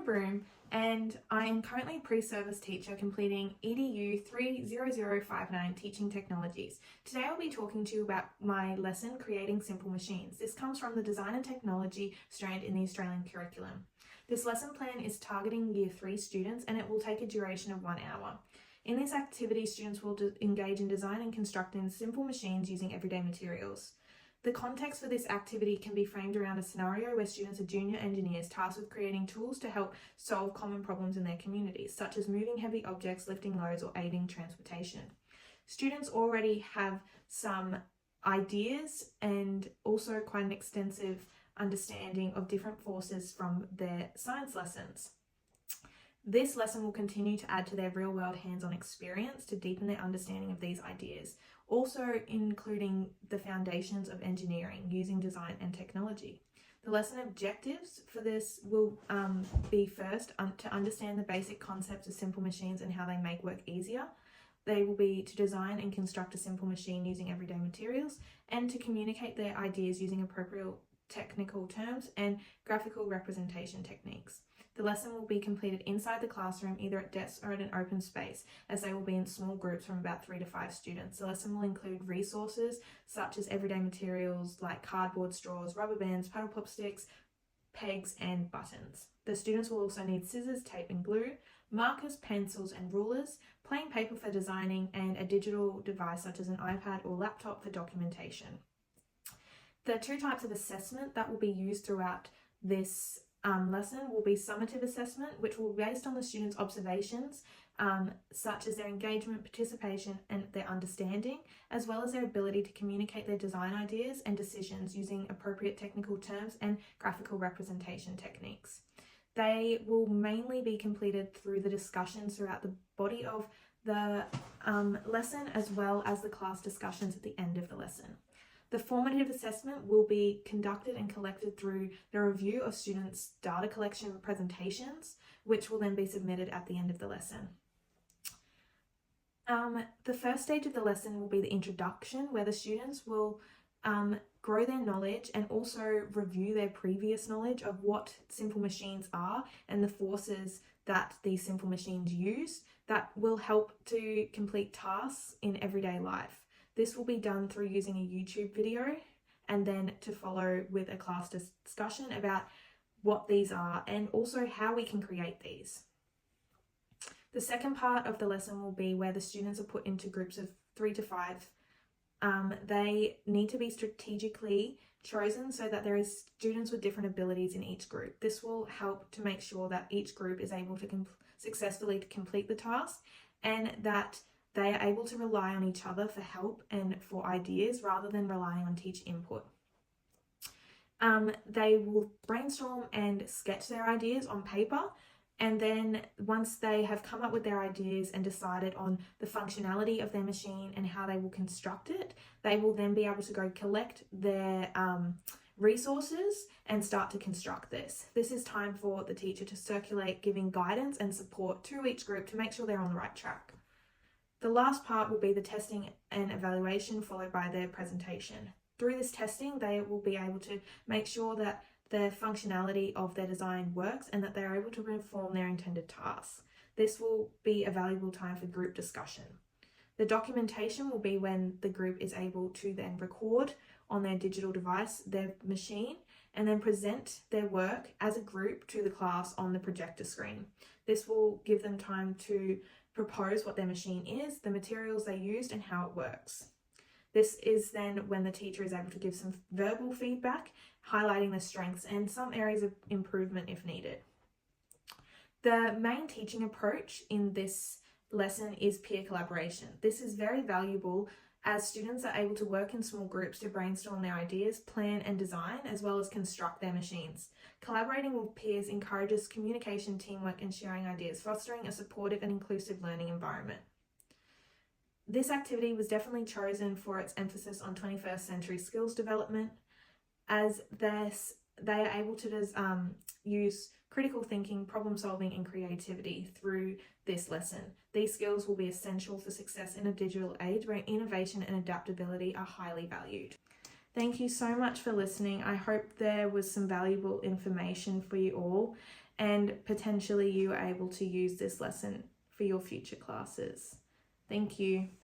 Broom, and I am currently a pre-service teacher completing EDU30059 Teaching Technologies. Today I'll be talking to you about my lesson, Creating Simple Machines. This comes from the Design and Technology strand in the Australian curriculum. This lesson plan is targeting Year 3 students and it will take a duration of 1 hour. In this activity, students will engage in design and constructing simple machines using everyday materials. The context for this activity can be framed around a scenario where students are junior engineers tasked with creating tools to help solve common problems in their communities, such as moving heavy objects, lifting loads, or aiding transportation. Students already have some ideas and also quite an extensive understanding of different forces from their science lessons. This lesson will continue to add to their real-world hands-on experience to deepen their understanding of these ideas, also including the foundations of engineering using design and technology. The lesson objectives for this will be first to understand the basic concepts of simple machines and how they make work easier. They will be to design and construct a simple machine using everyday materials and to communicate their ideas using appropriate technical terms and graphical representation techniques. The lesson will be completed inside the classroom, either at desks or at an open space, as they will be in small groups from about 3 to 5 students. The lesson will include resources such as everyday materials like cardboard, straws, rubber bands, paddle pop sticks, pegs, and buttons. The students will also need scissors, tape and glue, markers, pencils and rulers, plain paper for designing, and a digital device such as an iPad or laptop for documentation. The 2 types of assessment that will be used throughout this lesson will be summative assessment, which will be based on the students' observations, such as their engagement, participation, and their understanding, as well as their ability to communicate their design ideas and decisions using appropriate technical terms and graphical representation techniques. They will mainly be completed through the discussions throughout the body of the lesson, as well as the class discussions at the end of the lesson. The formative assessment will be conducted and collected through the review of students' data collection presentations, which will then be submitted at the end of the lesson. The first stage of the lesson will be the introduction, where the students will grow their knowledge and also review their previous knowledge of what simple machines are and the forces that these simple machines use that will help to complete tasks in everyday life. This will be done through using a YouTube video and then to follow with a class discussion about what these are and also how we can create these. The second part of the lesson will be where the students are put into groups of 3 to 5. They need to be strategically chosen so that there is students with different abilities in each group. This will help to make sure that each group is able to successfully complete the task and that they are able to rely on each other for help and for ideas rather than relying on teacher input. They will brainstorm and sketch their ideas on paper, and then once they have come up with their ideas and decided on the functionality of their machine and how they will construct it, they will then be able to go collect their resources and start to construct this. This is time for the teacher to circulate, giving guidance and support to each group to make sure they're on the right track. The last part will be the testing and evaluation, followed by their presentation. Through this testing, they will be able to make sure that the functionality of their design works and that they are able to perform their intended tasks. This will be a valuable time for group discussion. The documentation will be when the group is able to then record on their digital device their machine and then present their work as a group to the class on the projector screen. This will give them time to propose what their machine is, the materials they used, and how it works. This is then when the teacher is able to give some verbal feedback, highlighting the strengths and some areas of improvement if needed. The main teaching approach in this lesson is peer collaboration. This is very valuable as students are able to work in small groups to brainstorm their ideas, plan and design, as well as construct their machines. Collaborating with peers encourages communication, teamwork, and sharing ideas, fostering a supportive and inclusive learning environment. This activity was definitely chosen for its emphasis on 21st century skills development, as they are able to use critical thinking, problem solving, and creativity through this lesson. These skills will be essential for success in a digital age where innovation and adaptability are highly valued. Thank you so much for listening. I hope there was some valuable information for you all, and potentially you were able to use this lesson for your future classes. Thank you.